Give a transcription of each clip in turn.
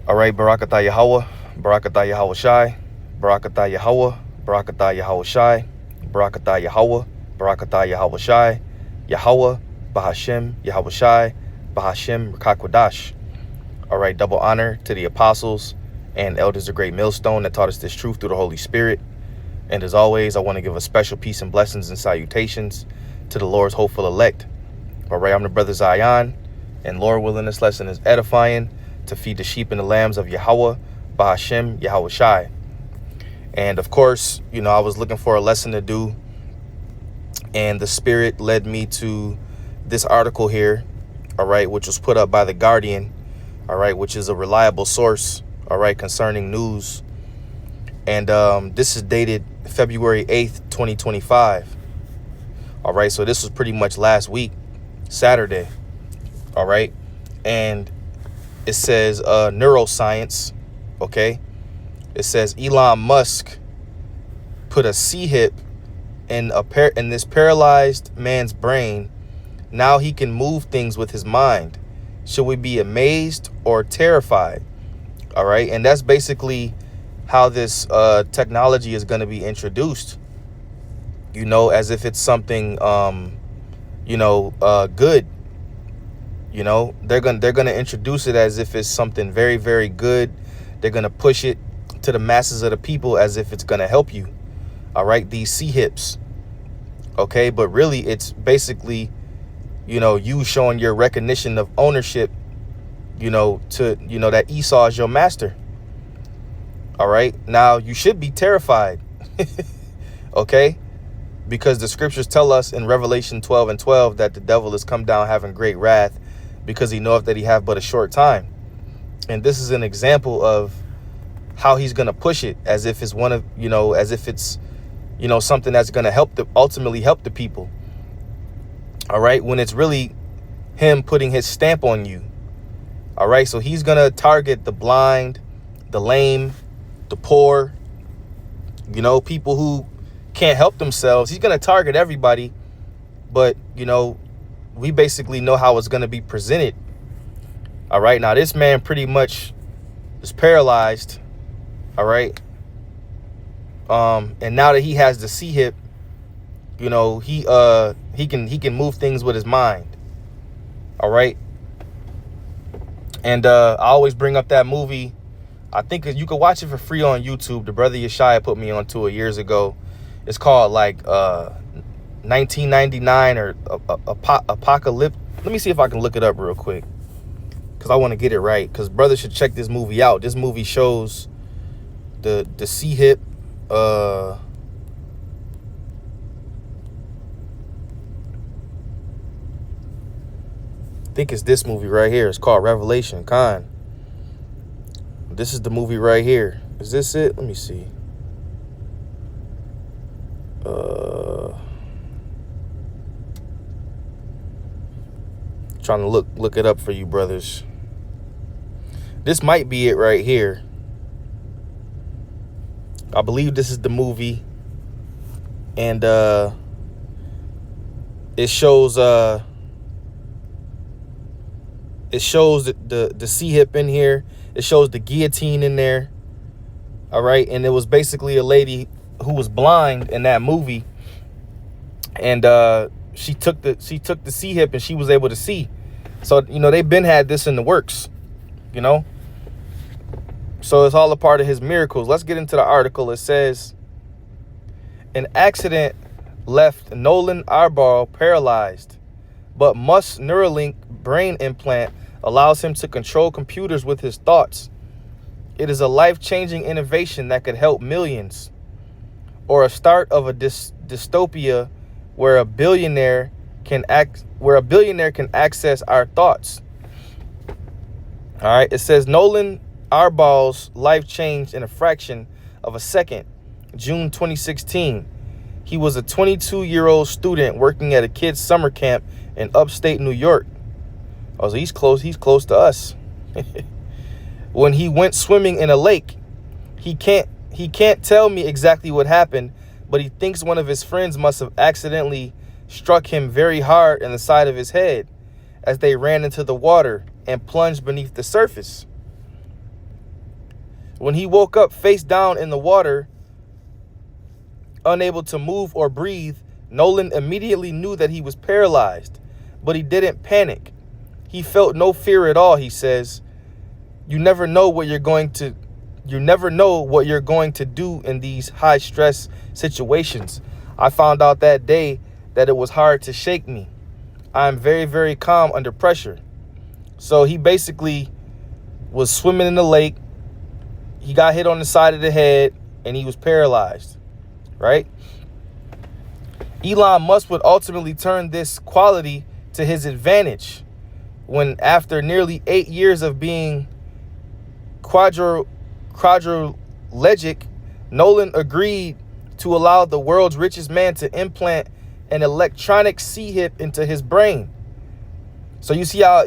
All right, Barakatah Yahweh, Barakatah Yahweh Shai, Barakatah Yahweh, Barakatah Yahweh Shai, Barakatah Yahweh, Barakatah Yahweh Shai, Yahweh, Bahashem, Yahweh Shai, Bahashem, Rakakwadash. All right, double honor to the apostles and elders of Great Millstone that taught us this truth through the Holy Spirit. And as always, I want to give a special peace and blessings and salutations to the Lord's hopeful elect. All right, I'm the brother Zion, and Lord willing, this lesson is edifying to feed the sheep and the lambs of Yahweh, Bahashem, Yahweh Shai. And of course, I was looking for a lesson to do, and the Spirit led me to this article here, all right, which was put up by The Guardian, all right, which is a reliable source, all right, concerning news. And this is dated February 8th, 2025. All right, so this was pretty much last week, Saturday. All right, and it says neuroscience. Okay, it says Elon Musk put a C-hip in this paralyzed man's brain. Now he can move things with his mind. Should we be amazed or terrified? All right, and that's basically how this technology is going to be introduced. As if it's something good. They're gonna introduce it as if it's something very, very good. They're gonna push it to the masses of the people as if it's gonna help you. All right, these C-hips. Okay, but really it's basically, you showing your recognition of ownership, that Esau is your master. All right, now you should be terrified. Okay, because the scriptures tell us in Revelation 12:12 that the devil is come down having great wrath, because he knoweth that he have but a short time. And this is an example of how he's going to push it as if it's as if it's, something that's going to ultimately help the people. All right. When it's really him putting his stamp on you. All right. So he's going to target the blind, the lame, the poor, people who can't help themselves. He's going to target everybody. But, we basically know how it's going to be presented. All right. Now, this man pretty much is paralyzed. All right. And now that he has the C-hip, he can move things with his mind. All right. And I always bring up that movie. I think you could watch it for free on YouTube. The brother Yeshaya put me onto it years ago. It's called 1999 or Apocalypse. Let me see if I can look it up real quick, because I want to get it right. Because brothers should check this movie out. This movie shows the C-hip. I think it's this movie right here. It's called Revelation. Khan. This is the movie right here. Is this it? Let me see. Trying to look it up for you brothers. This might be it right here. I believe this is the movie, and it shows the C-hip in here. It shows the guillotine in there. All right, and it was basically a lady who was blind in that movie, and she took the C-hip and she was able to see. So they've been had this in the works, so it's all a part of his miracles. Let's get into the article. It says an accident left Nolan Arbol paralyzed, but Musk's Neuralink brain implant allows him to control computers with his thoughts. It is a life-changing innovation that could help millions, or a start of a dystopia where a billionaire can access our thoughts. All right. It says Nolan Arbol's life changed in a fraction of a second. June 2016. He was a 22-year-old student working at a kid's summer camp in upstate New York. Oh, so he's close to us. When he went swimming in a lake, he can't tell me exactly what happened, but he thinks one of his friends must have accidentally struck him very hard in the side of his head as they ran into the water and plunged beneath the surface. When he woke up face down in the water, unable to move or breathe, Nolan immediately knew that he was paralyzed, but he didn't panic. He felt no fear at all, he says. You never know what you're going to do in these high stress situations. I found out that day that it was hard to shake me. I'm very, very calm under pressure. So he basically was swimming in the lake. He got hit on the side of the head and he was paralyzed, right? Elon Musk would ultimately turn this quality to his advantage when, after nearly 8 years of being quadrilegic, Nolan agreed to allow the world's richest man to implant an electronic C-hip into his brain. So you see how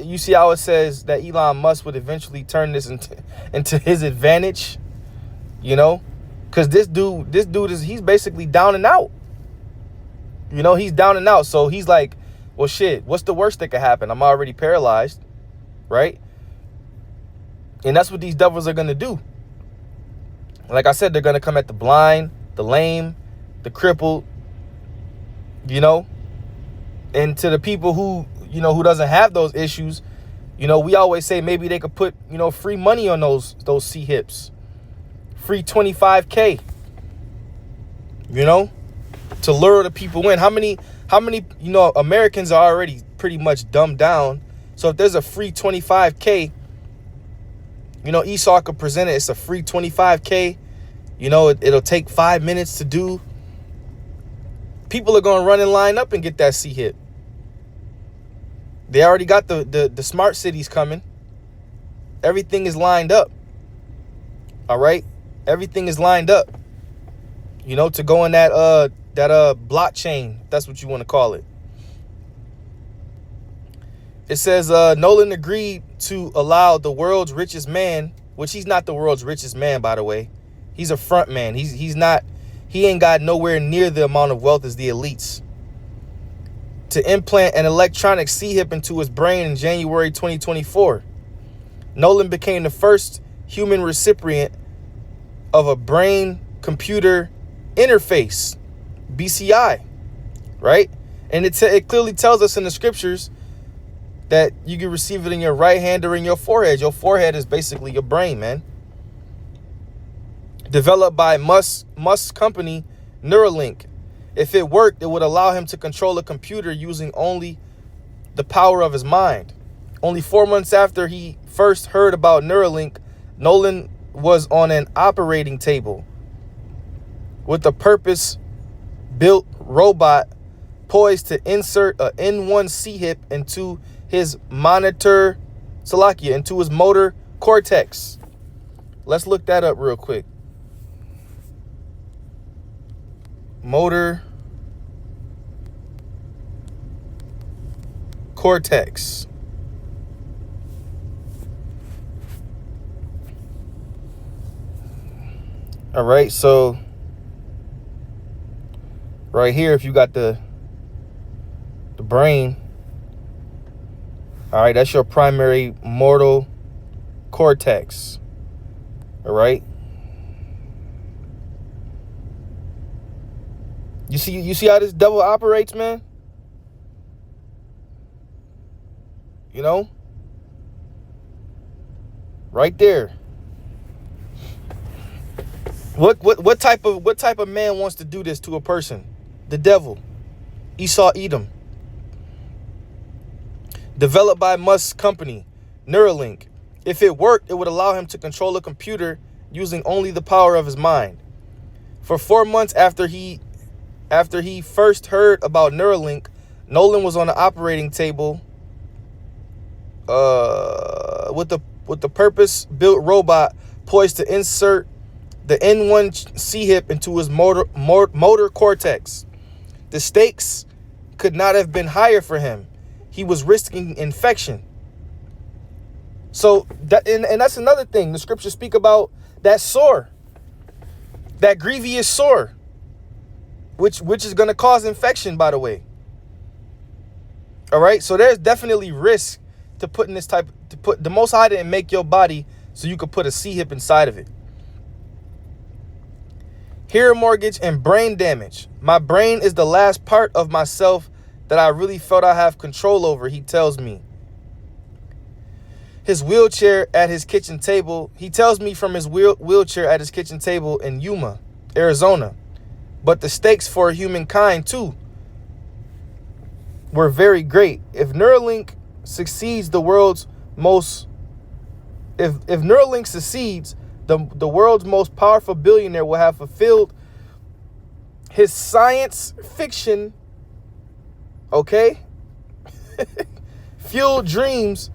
it says that Elon Musk would eventually turn this into his advantage, you know? Because this dude he's basically down and out. You know, he's down and out. So he's like, well, shit, what's the worst that could happen? I'm already paralyzed, right? And that's what these devils are going to do. Like I said, they're going to come at the blind, the lame, the crippled, you know? And to the people who doesn't have those issues, you know, we always say maybe they could put, you know, free money on those C-hips. Free $25K, you know, to lure the people in. How many, you know, Americans are already pretty much dumbed down. So if there's a free $25K, you know, Esau could present it. It's a free $25K. You know, it'll take 5 minutes to do. People are going to run and line up and get that C-hip. They already got the smart cities coming. Everything is lined up. All right. Everything is lined up, you know, to go in that blockchain. That's what you want to call it. It says Nolan agreed to allow the world's richest man, which he's not the world's richest man, by the way. He's a front man. He ain't got nowhere near the amount of wealth as the elites. To implant an electronic C-hip into his brain in January 2024. Nolan became the first human recipient of a brain-computer interface, BCI, right? And it clearly tells us in the scriptures that you can receive it in your right hand or in your forehead. Your forehead is basically your brain, man. Developed by Musk's company, Neuralink. If it worked, it would allow him to control a computer using only the power of his mind. Only 4 months after he first heard about Neuralink, Nolan was on an operating table with a purpose-built robot poised to insert a N1 C-hip into his motor cortex. Let's look that up real quick. Motor cortex. All right, so right here, if you got the brain, all right, that's your primary motor cortex. All right. You see how this devil operates, man? You know? Right there. What type of man wants to do this to a person? The devil. Esau Edom. Developed by Musk's company, Neuralink. If it worked, it would allow him to control a computer using only the power of his mind. For 4 months after he first heard about Neuralink, Nolan was on the operating table with the purpose-built robot poised to insert the N1 C-hip into his motor cortex. The stakes could not have been higher for him. He was risking infection. So and that's another thing. The scriptures speak about that sore, that grievous sore, which is going to cause infection, by the way. All right. So there's definitely risk to putting this the Most High didn't make your body so you could put a C-hip inside of it. hearing mortgage, and brain damage. My brain is the last part of myself that I really felt I have control over, he tells me. His wheelchair at his kitchen table. He tells me from his wheelchair at his kitchen table in Yuma, Arizona. But the stakes for humankind, too, were very great. If Neuralink succeeds, the world's most... If Neuralink succeeds, the world's most powerful billionaire will have fulfilled his science fiction, okay, fueled dreams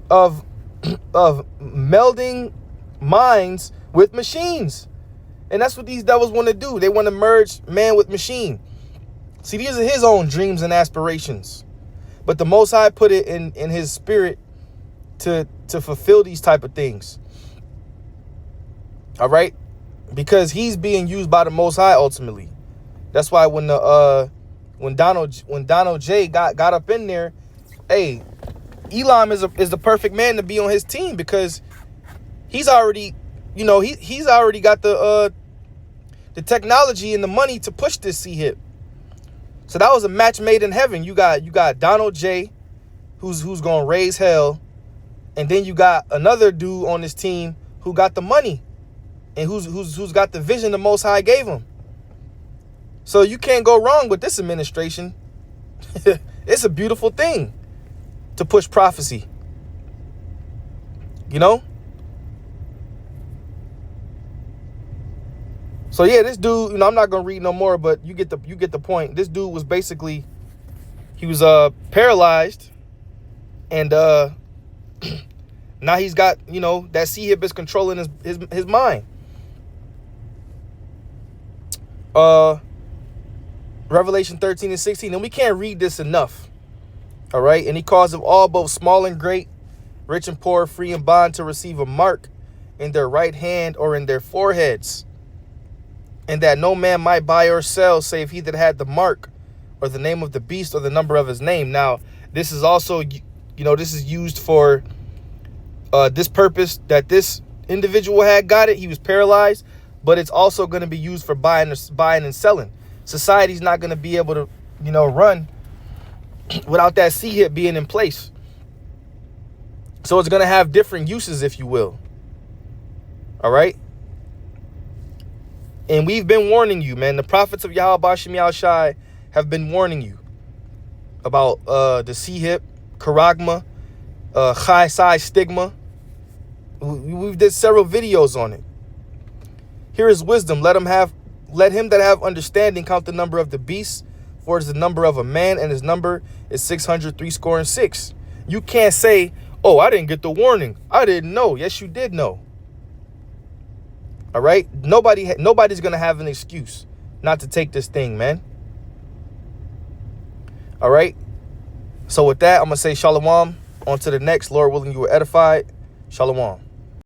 of melding minds with machines. And that's what these devils want to do. They want to merge man with machine. See, these are his own dreams and aspirations. But the Most High put it in his spirit to fulfill these type of things. All right? Because he's being used by the Most High ultimately. That's why when Donald J got up in there, hey, Elam is the perfect man to be on his team, because he's already, he's already got the technology and the money to push this C-HIP. So that was a match made in heaven. You got Donald J, who's gonna raise hell, and then you got another dude on this team who got the money and who's got the vision the Most High gave him. So you can't go wrong with this administration. It's a beautiful thing to push prophecy. So yeah, this dude, I'm not gonna read no more, but you get the point. This dude was basically, he was paralyzed, and now he's got, that C-HIP is controlling his mind. Revelation 13:16, and we can't read this enough. All right, and he caused them all, both small and great, rich and poor, free and bond, to receive a mark in their right hand or in their foreheads, and that no man might buy or sell save he that had the mark or the name of the beast or the number of his name. Now, this is also, this is used for this purpose that this individual had got it. He was paralyzed, but it's also going to be used for buying and selling. Society's not going to be able to, run without that C-HIP being in place. So it's going to have different uses, if you will. All right. And we've been warning you, man. The prophets of Yahweh Bashim Yahushai have been warning you about the C-HIP, Charagma, Chai Sai stigma. We've did several videos on it. Here is wisdom. Let him that have understanding count the number of the beast, for it is the number of a man, and his number is 603 You can't say, oh, I didn't get the warning. I didn't know. Yes, you did know. All right. Nobody's going to have an excuse not to take this thing, man. All right. So with that, I'm going to say shalom. On to the next. Lord willing, you were edified. Shalom.